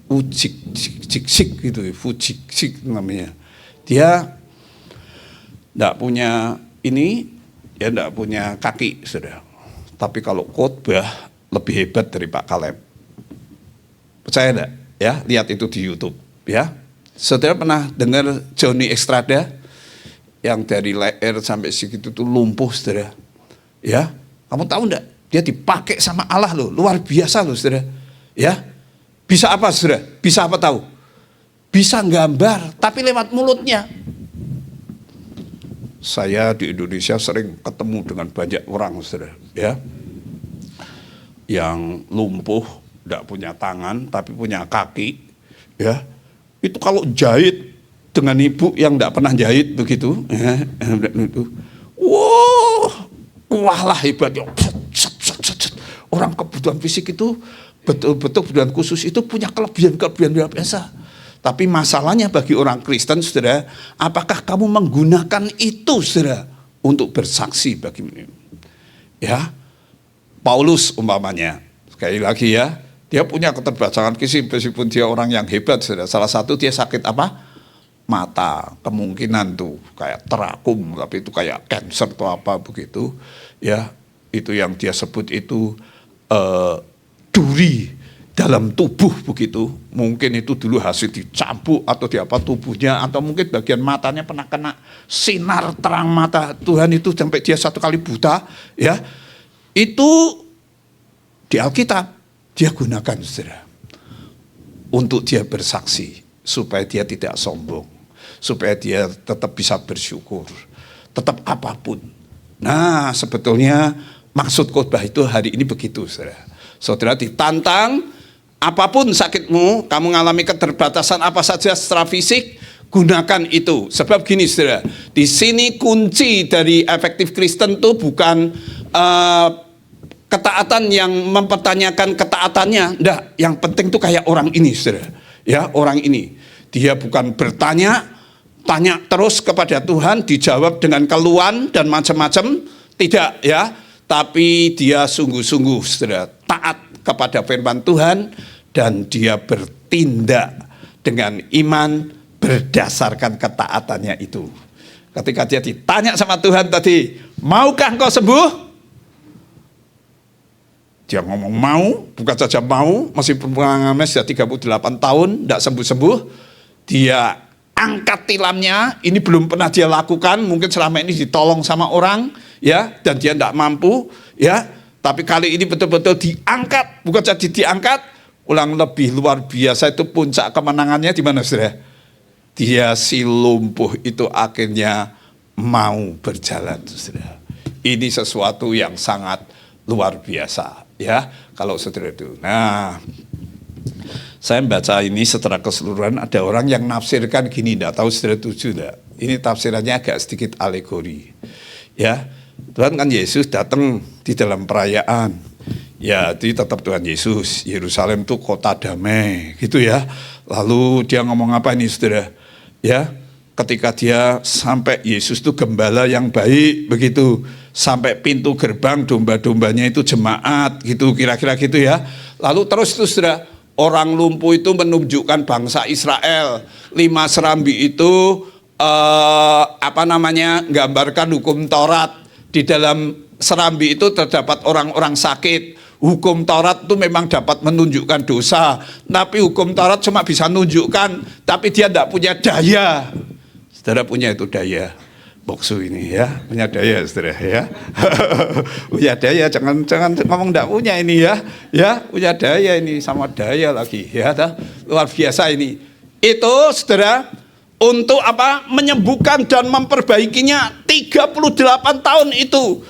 Fujiksik gitu, Fujiksik namanya. Dia enggak punya ini, dia enggak punya kaki, Saudara. Tapi kalau khotbah lebih hebat dari Pak Kaleb. Percaya enggak? Ya, lihat itu di YouTube, ya. Saudara pernah dengar Johnny Estrada yang dari leher sampai segitu tuh lumpuh, Saudara? Ya, kamu tahu enggak? Dia dipakai sama Allah loh, luar biasa loh, Saudara. Ya, bisa apa, Saudara? Bisa apa tahu? Bisa gambar, tapi lewat mulutnya. Saya di Indonesia sering ketemu dengan banyak orang, Saudara, ya, yang lumpuh, tidak punya tangan, tapi punya kaki, ya. Itu kalau jahit dengan ibu yang tidak pernah jahit begitu, ya, wah lah hebatnya. Orang kebutuhan fisik itu betul-betul kebutuhan khusus itu punya kelebihan-kelebihan luar biasa. Tapi masalahnya bagi orang Kristen, Saudara, apakah kamu menggunakan itu, Saudara, untuk bersaksi bagi ya? Paulus umpamanya, sekali lagi ya, dia punya keterbatasan fisik meskipun dia orang yang hebat, Saudara. Salah satu dia sakit apa? Mata, kemungkinan tuh kayak terakum, tapi itu kayak cancer atau apa begitu, ya. Itu yang dia sebut itu duri dalam tubuh begitu. Mungkin itu dulu hasil dicambuk atau di apa tubuhnya, atau mungkin bagian matanya pernah kena sinar terang mata Tuhan itu sampai dia satu kali buta, ya. Itu di Alkitab dia gunakan, Saudara, untuk dia bersaksi supaya dia tidak sombong, supaya dia tetap bisa bersyukur, tetap apapun. Nah, sebetulnya maksud khotbah itu hari ini begitu, Saudara. Saudara ditantang, apapun sakitmu, kamu mengalami keterbatasan apa saja secara fisik, gunakan itu. Sebab gini, Saudara, di sini kunci dari efektif Kristen itu bukan ketaatan yang mempertanyakan ketaatannya. Enggak, yang penting itu kayak orang ini, Saudara. Ya, orang ini. Dia bukan bertanya, tanya terus kepada Tuhan, dijawab dengan keluhan dan macam-macam. Tidak, ya. Tapi dia sungguh-sungguh, Saudara, taat kepada firman Tuhan, dan dia bertindak dengan iman berdasarkan ketaatannya itu. Ketika dia ditanya sama Tuhan tadi, maukah engkau sembuh? Dia ngomong mau, bukan saja mau, masih pengalaman sudah 38 tahun, tidak sembuh-sembuh. Dia angkat tilamnya, ini belum pernah dia lakukan, mungkin selama ini ditolong sama orang, ya, dan dia tidak mampu, ya. Tapi kali ini betul-betul diangkat, bukan saja diangkat, ulang lebih luar biasa itu puncak kemenangannya di mana, Saudara? Dia si lumpuh itu akhirnya mau berjalan, Saudara. Ini sesuatu yang sangat luar biasa, ya, kalau Saudara itu. Nah, saya membaca ini secara keseluruhan, ada orang yang nafsirkan gini, tidak tahu Saudara setuju tidak? Ini tafsirannya agak sedikit alegori, ya. Tuhan kan Yesus datang di dalam perayaan, ya, itu tetap Tuhan Yesus. Yerusalem itu kota damai, gitu ya. Lalu dia ngomong apa ini, Saudara? Ya, ketika dia sampai, Yesus itu gembala yang baik, begitu. Sampai pintu gerbang, domba-dombanya itu jemaat, gitu, kira-kira gitu ya. Lalu terus itu, Saudara, orang lumpuh itu menunjukkan bangsa Israel. 5 serambi itu gambarkan hukum Taurat. Di dalam serambi itu terdapat orang-orang sakit. Hukum Taurat itu memang dapat menunjukkan dosa, tapi hukum Taurat cuma bisa menunjukkan, tapi dia tidak punya daya. Saudara punya itu daya. Boksu ini ya, punya daya, Saudara ya. Punya daya, jangan ngomong tidak punya ini ya. Ya, punya daya ini, sama daya lagi ya, luar biasa ini. Itu, Saudara, untuk apa? Menyembuhkan dan memperbaikinya 38 tahun itu.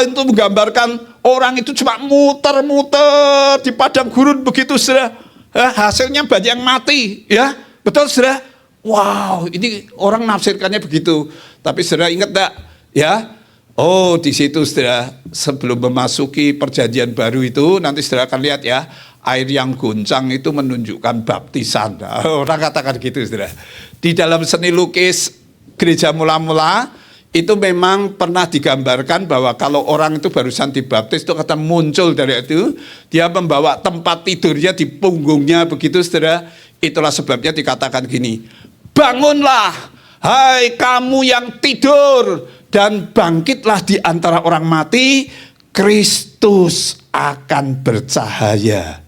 Itu menggambarkan orang itu cuma muter-muter di padang gurun begitu, Saudara. Hasilnya banyak yang mati, ya. Betul, Saudara? Wow, ini orang nafsirkannya begitu. Tapi Saudara ingat enggak? Ya. Oh, di situ, Saudara, sebelum memasuki perjanjian baru itu, nanti Saudara akan lihat ya, air yang goncang itu menunjukkan baptisan. Orang katakan gitu, Saudara. Di dalam seni lukis gereja mula-mula itu memang pernah digambarkan bahwa kalau orang itu barusan dibaptis itu kata muncul dari itu, dia membawa tempat tidurnya di punggungnya begitu, saudara. Itulah sebabnya dikatakan gini, bangunlah hai kamu yang tidur dan bangkitlah di antara orang mati, Kristus akan bercahaya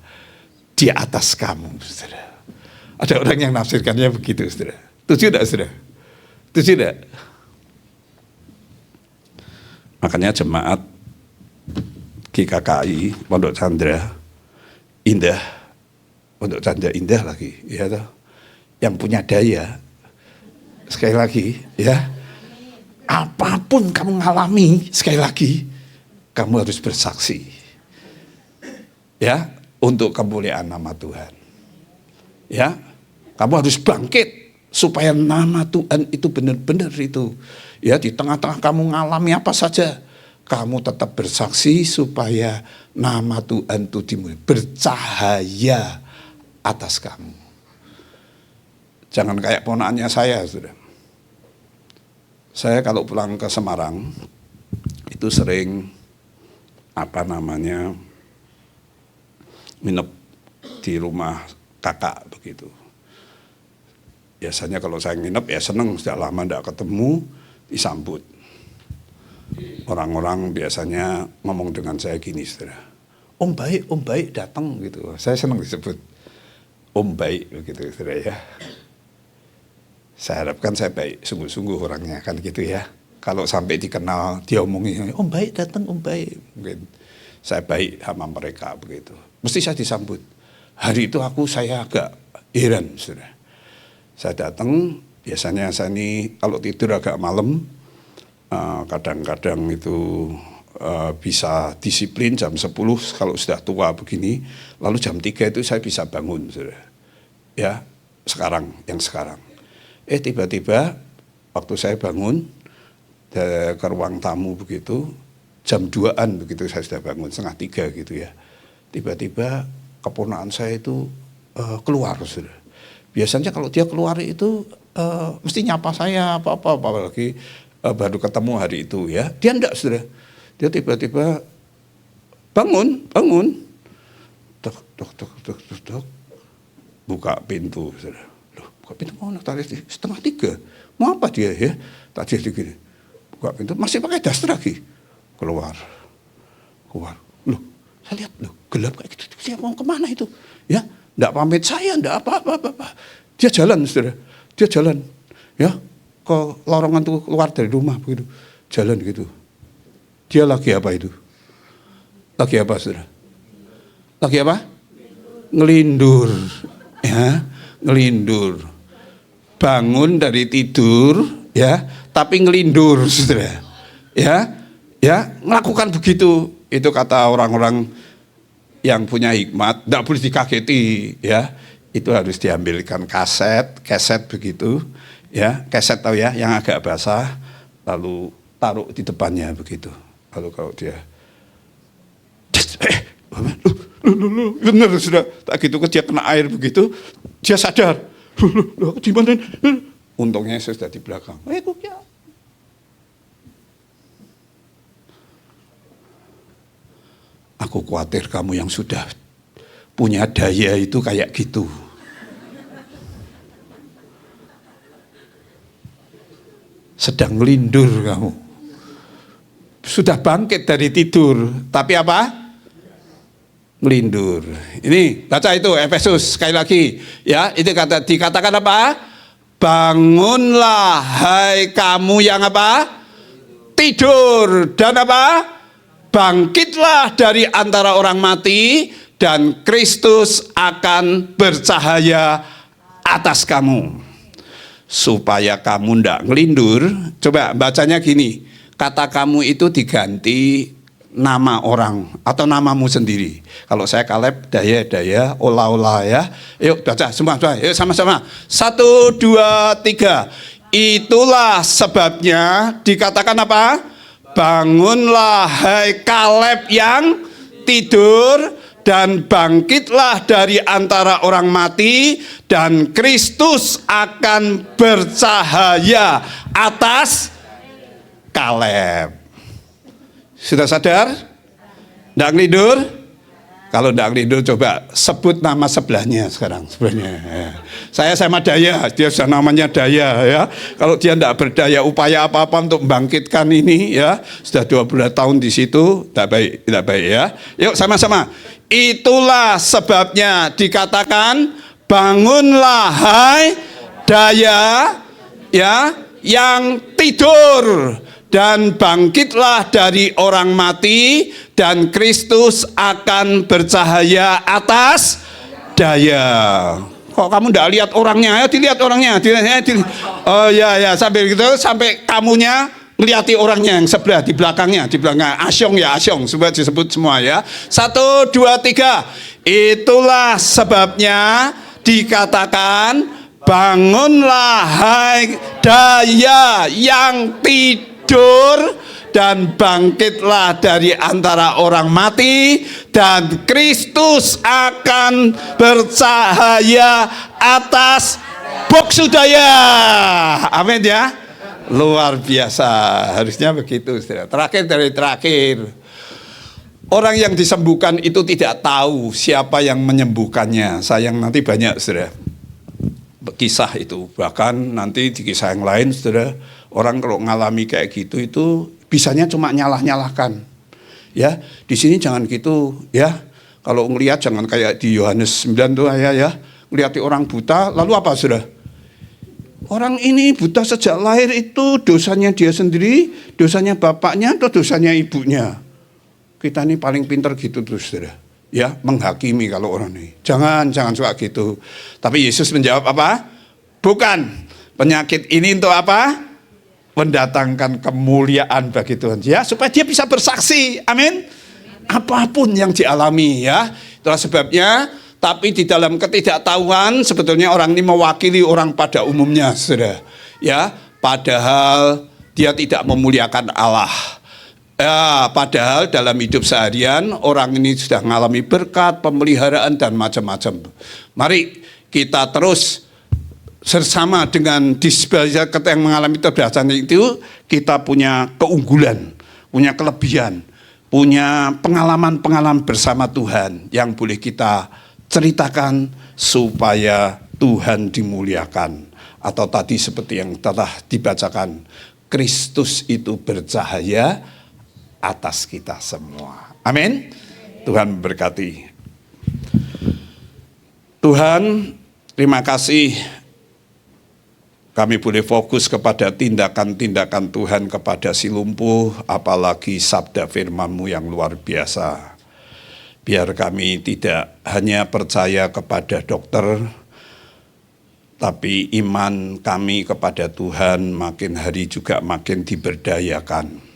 di atas kamu, saudara. Ada orang yang nafsirkannya begitu, saudara. Setuju tidak, saudara? Setuju tidak? Makanya jemaat GKKI Pondok Chandra indah, Pondok Chandra indah lagi, ya toh. Yang punya daya, sekali lagi, ya, apapun kamu ngalami, sekali lagi, kamu harus bersaksi, ya, untuk kemuliaan nama Tuhan, ya, kamu harus bangkit supaya nama Tuhan itu benar-benar itu, ya, di tengah-tengah kamu ngalami apa saja, kamu tetap bersaksi supaya nama Tuhan itu bercahaya atas kamu. Jangan kayak ponakannya saya, sudah. Saya kalau pulang ke Semarang itu sering nginep di rumah kakak begitu. Biasanya kalau saya nginep ya seneng, sudah lama tidak ketemu, disambut. Orang-orang biasanya ngomong dengan saya gini, saudara, Om baik datang gitu. Saya senang disebut Om baik begitu, saudara, ya. Saya harapkan saya baik, sungguh-sungguh orangnya kan gitu ya. Kalau sampai dikenal, dia omongin, Om baik datang, Om baik. Mungkin saya baik sama mereka begitu. Mesti saya disambut. Hari itu saya agak heran, saudara. Saya datang, biasanya saya ini kalau tidur agak malam, kadang-kadang itu bisa disiplin jam 10 kalau sudah tua begini, lalu jam 3 itu saya bisa bangun, saudara. Ya, yang sekarang. Tiba-tiba waktu saya bangun ke ruang tamu begitu, jam 2-an begitu saya sudah bangun, 2:30 gitu ya. Tiba-tiba keponakan saya itu keluar, saudara. Biasanya kalau dia keluar itu mesti nyapa saya apalagi baru ketemu hari itu ya. Dia enggak, saudara. Dia tiba-tiba bangun. Tok. Buka pintu, saudara. Loh, buka pintu mau tadi 2:30. Mau apa dia ya? Tadi gini. Buka pintu masih pakai daster lagi. Keluar. Loh, saya lihat loh, gelap kayak gitu. Dia mau kemana itu? Ya. Enggak pamit saya, enggak apa-apa. Dia jalan, saudara. Dia jalan, ya, ke lorong itu keluar dari rumah begitu. Jalan gitu. Dia lagi apa itu? Lagi apa, saudara? Lagi apa? Ngelindur. Ya, ngelindur. Bangun dari tidur, ya, tapi ngelindur, saudara. Ya, melakukan begitu. Itu kata orang-orang yang punya hikmat, tidak boleh dikageti, ya. Itu harus diambilkan kaset begitu, ya. Kaset tahu ya, yang agak basah, lalu taruh di depannya begitu. Lalu kalau dia, benar sudah, tak gitu dia kena air begitu, dia sadar, gimana? Untungnya saya sudah di belakang. Aku khawatir kamu yang sudah punya daya itu kayak gitu. Sedang lindur kamu. Sudah bangkit dari tidur, tapi apa? Melindur. Ini baca itu Efesus sekali lagi, ya. Itu dikatakan apa? Bangunlah hai kamu yang apa? Tidur dan apa? Bangkitlah dari antara orang mati dan Kristus akan bercahaya atas kamu. Supaya kamu ndak ngelindur, coba bacanya gini, kata kamu itu diganti nama orang atau namamu sendiri. Kalau saya Kaleb, Daya, Ola ya. Yuk baca semua, yuk sama-sama. 1, 2, 3. Itulah sebabnya dikatakan apa? Bangunlah hai Kaleb yang tidur dan bangkitlah dari antara orang mati dan Kristus akan bercahaya atas. Kaleb. Sudah sadar? Nggak ngelidur? Kalau nggak ngelidur coba sebut nama sebelahnya sekarang. Sebenarnya saya sama Daya, dia sudah namanya Daya ya. Kalau dia nggak berdaya upaya apa-apa untuk membangkitkan ini ya, sudah 12 tahun di situ, tidak baik ya. Yuk sama-sama. Itulah sebabnya dikatakan bangunlah hai Daya ya yang tidur, dan bangkitlah dari orang mati, dan Kristus akan bercahaya atas Daya. Kok kamu tidak lihat orangnya? Ayo dilihat orangnya. Oh ya, sampai gitu, sampai kamunya melihati orangnya yang sebelah di belakangnya, Asyong ya, Asyong, coba disebut semua ya. 1, 2, 3. Itulah sebabnya dikatakan bangunlah hai Daya yang tidur, dan bangkitlah dari antara orang mati, dan Kristus akan bercahaya atas boksu Daya. Amin ya. Luar biasa, harusnya begitu. Terakhir dari terakhir, orang yang disembuhkan itu tidak tahu siapa yang menyembuhkannya. Sayang, nanti banyak saudara kisah itu. Bahkan nanti di kisah yang lain saudara, orang kalau ngalami kayak gitu itu bisanya cuma nyalah-nyalahkan. Ya, di sini jangan gitu ya. Kalau ngelihat jangan kayak di Yohanes 9 tuh ya. Ngeliati orang buta, lalu apa saudara? Orang ini buta sejak lahir, itu dosanya dia sendiri, dosanya bapaknya atau dosanya ibunya? Kita ini paling pintar gitu terus saudara. Ya, menghakimi kalau orang ini. Jangan suka gitu. Tapi Yesus menjawab apa? Bukan. Penyakit ini untuk apa? Mendatangkan kemuliaan bagi Tuhan. Ya, supaya dia bisa bersaksi. Amin. Apapun yang dialami ya. Itulah sebabnya, tapi di dalam ketidaktahuan sebetulnya orang ini mewakili orang pada umumnya, saudara. Ya, padahal dia tidak memuliakan Allah. Ya, padahal dalam hidup seharian orang ini sudah mengalami berkat, pemeliharaan dan macam-macam. Mari kita terus bersama dengan disabilitas yang mengalami keterbatasan itu, kita punya keunggulan, punya kelebihan, punya pengalaman-pengalaman bersama Tuhan yang boleh kita ceritakan supaya Tuhan dimuliakan. Atau tadi seperti yang telah dibacakan, Kristus itu bercahaya atas kita semua. Amin. Tuhan memberkati. Tuhan, terima kasih kami boleh fokus kepada tindakan-tindakan Tuhan kepada si lumpuh, apalagi sabda firman-Mu yang luar biasa. Biar kami tidak hanya percaya kepada dokter, tapi iman kami kepada Tuhan makin hari juga makin diberdayakan.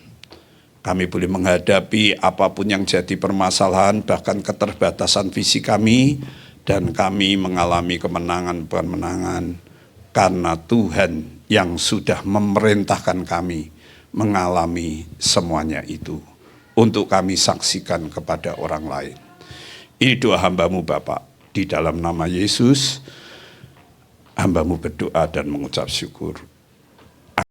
Kami boleh menghadapi apapun yang jadi permasalahan, bahkan keterbatasan fisik kami, dan kami mengalami kemenangan-kemenangan. Karena Tuhan yang sudah memerintahkan kami mengalami semuanya itu, untuk kami saksikan kepada orang lain. Ini doa hamba-Mu Bapa, di dalam nama Yesus, hamba-Mu berdoa dan mengucap syukur.